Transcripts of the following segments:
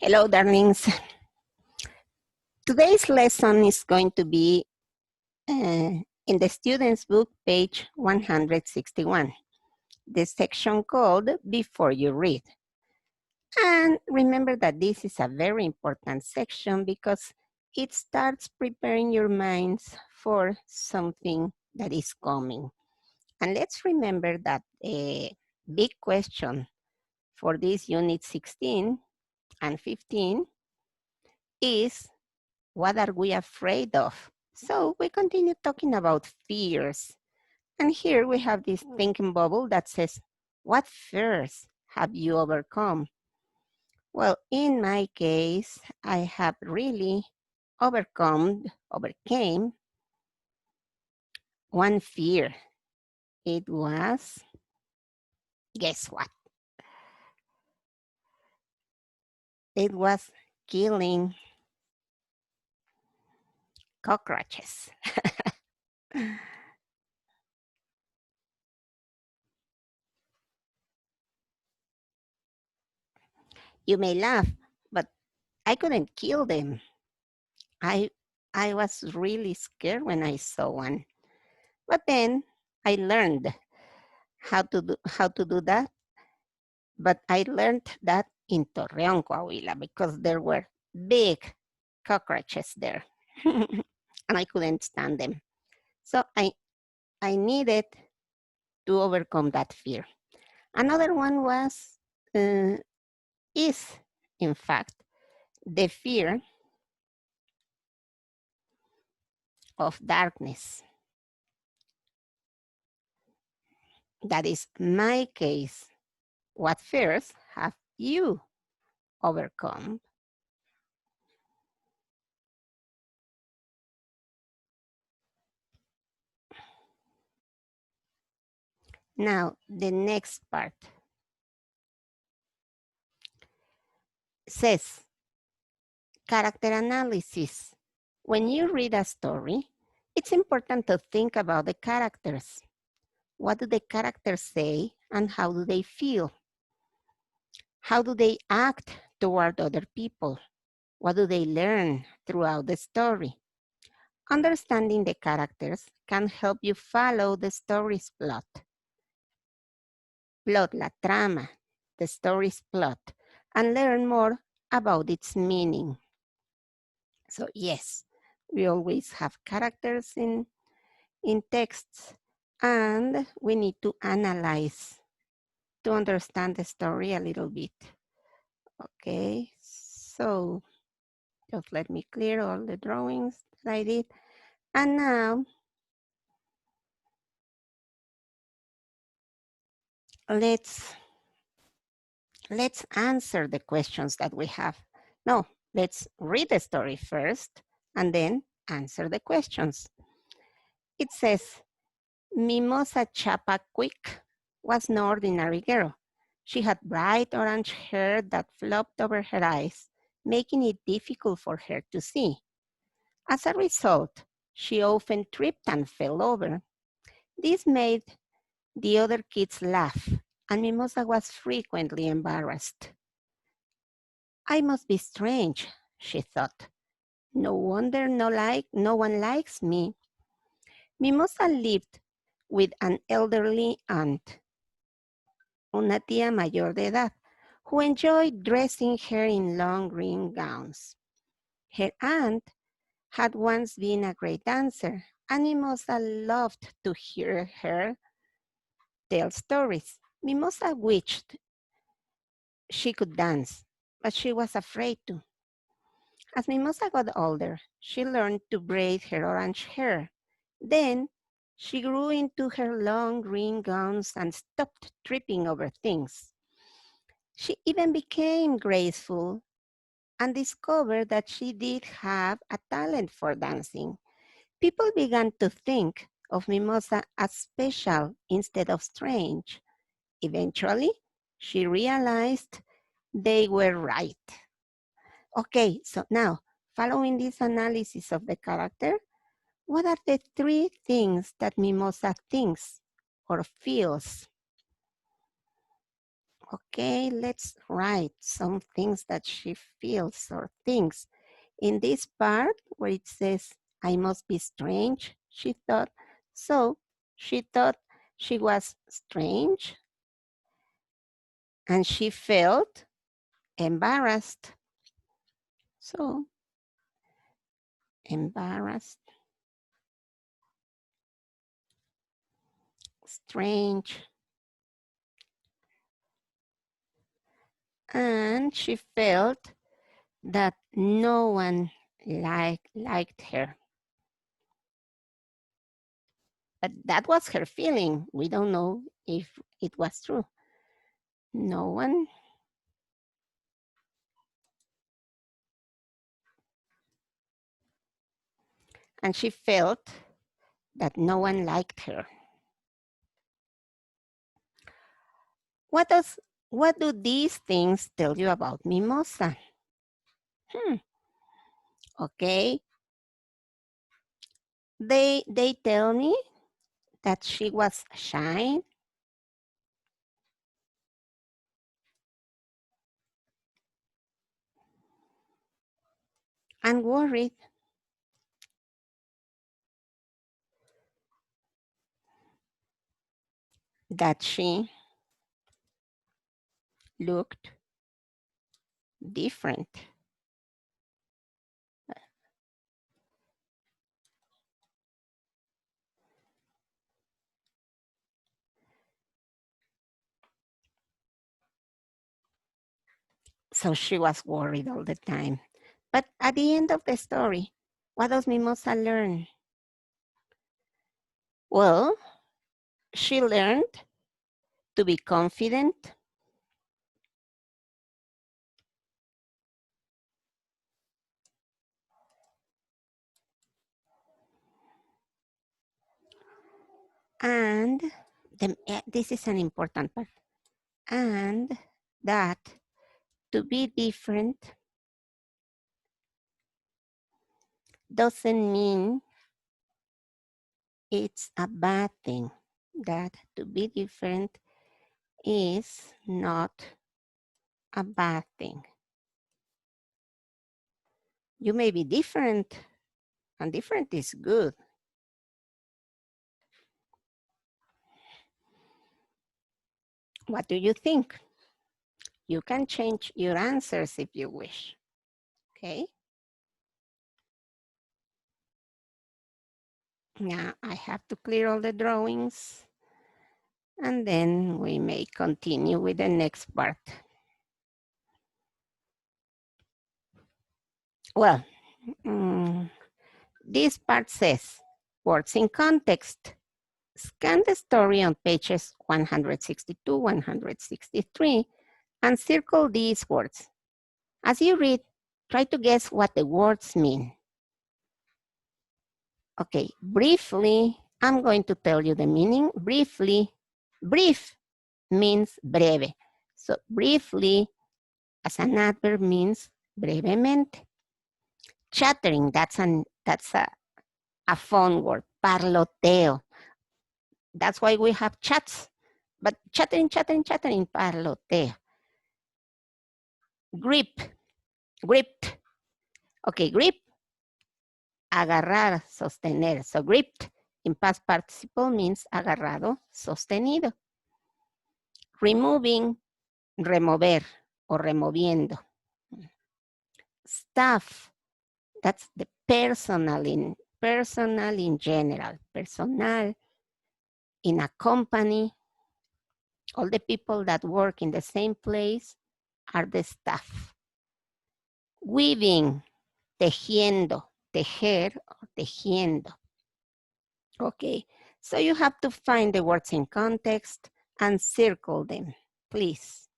Hello, darlings. Today's lesson is going to be in the student's book, page 161, the section called Before You Read. And remember that this is a very important section because it starts preparing your minds for something that is coming. And let's remember that a big question for this unit 16 and 15 is, what are we afraid of? So we continue talking about fears. And here we have this thinking bubble that says, what fears have you overcome? Well, in my case, I have really overcame one fear. It was, guess what? It was killing cockroaches. You may laugh, but I couldn't kill them. I was really scared when I saw one. But then I learned how to do that. But I learned that in Torreón, Coahuila, because there were big cockroaches there. And I couldn't stand them. So I needed to overcome that fear. Another one was, is in fact, the fear of darkness. That is my case. What fears have you overcome? Now, the next part says, character analysis. When you read a story, it's important to think about the characters. What do the characters say and how do they feel? How do they act toward other people? What do they learn throughout the story? Understanding the characters can help you follow the story's plot. Plot, la trama, the story's plot, and learn more about its meaning. So yes, we always have characters in texts, and we need to analyze to understand the story a little bit. Okay, so just let me clear all the drawings that I did. And now, let's answer the questions that we have. No, let's read the story first and then answer the questions. It says, Mimosa Chappaquiddick was no ordinary girl. She had bright orange hair that flopped over her eyes, making it difficult for her to see. As a result, she often tripped and fell over. This made the other kids laugh, and Mimosa was frequently embarrassed. I must be strange, she thought. No wonder no one likes me. Mimosa lived with an elderly aunt, una tía mayor de edad, who enjoyed dressing her in long green gowns. Her aunt had once been a great dancer, and Mimosa loved to hear her tell stories. Mimosa wished she could dance, but she was afraid to. As Mimosa got older, she learned to braid her orange hair. Then she grew into her long green gowns and stopped tripping over things. She even became graceful and discovered that she did have a talent for dancing. People began to think of Mimosa as special instead of strange. Eventually, she realized they were right. Okay, so now, following this analysis of the character, what are the three things that Mimosa thinks or feels? Okay, let's write some things that she feels or thinks. In this part where it says, I must be strange, she thought. So she thought she was strange and she felt embarrassed. So, embarrassed, strange, and she felt that no one liked her. But that was her feeling. We don't know if it was true. No one. And she felt that no one liked her. What do these things tell you about Mimosa? Okay. They tell me that she was shy and worried. That she looked different. So she was worried all the time. But at the end of the story, what does Mimosa learn? Well, she learned to be confident, and this is an important part, and that to be different doesn't mean it's a bad thing. That to be different is not a bad thing. You may be different, and different is good. What do you think? You can change your answers if you wish. Okay? Now I have to clear all the drawings, and then we may continue with the next part. Well, this part says, words in context. Scan the story on pages 162, 163, and circle these words. As you read, try to guess what the words mean. Okay, briefly, I'm going to tell you the meaning. Briefly, brief means breve. So briefly, as an adverb, means brevemente. Chattering, that's a fun word. Parloteo. That's why we have chats. But chattering, parloteo. Grip, gripped. Okay, grip, agarrar, sostener. So gripped in past participle means agarrado, sostenido. Removing, remover o removiendo. Staff, that's the personal in general. Personal in a company. All the people that work in the same place are the staff. Weaving, tejiendo, tejer or tejiendo. Okay, so you have to find the words in context and circle them, please.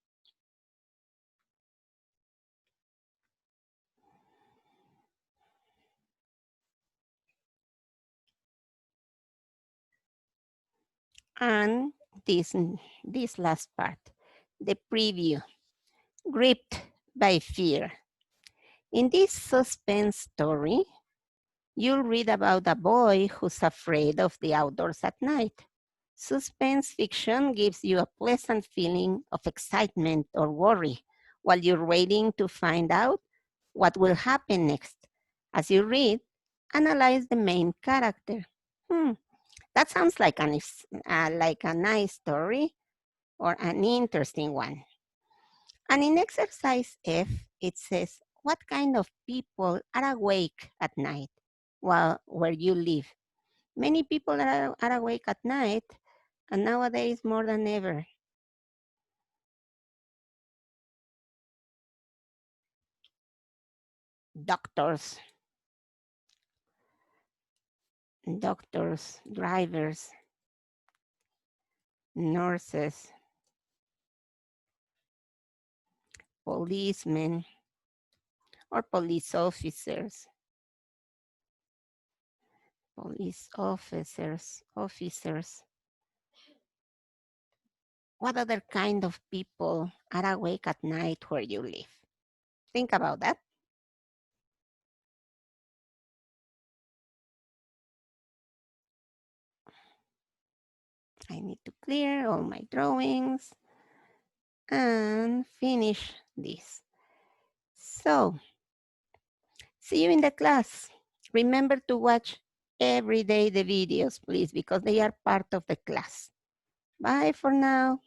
And this last part, the preview, gripped by fear. In this suspense story, you'll read about a boy who's afraid of the outdoors at night. Suspense fiction gives you a pleasant feeling of excitement or worry while you're waiting to find out what will happen next. As you read, analyze the main character. That sounds like like a nice story or an interesting one. And in exercise F, it says, what kind of people are awake at night while where you live? Many people are awake at night, and nowadays more than ever. Doctors, drivers, nurses, policemen, or officers. What other kind of people are awake at night where you live? Think about that. I need to clear all my drawings and finish this. So, see you in the class. Remember to watch every day the videos, please, because they are part of the class. Bye for now.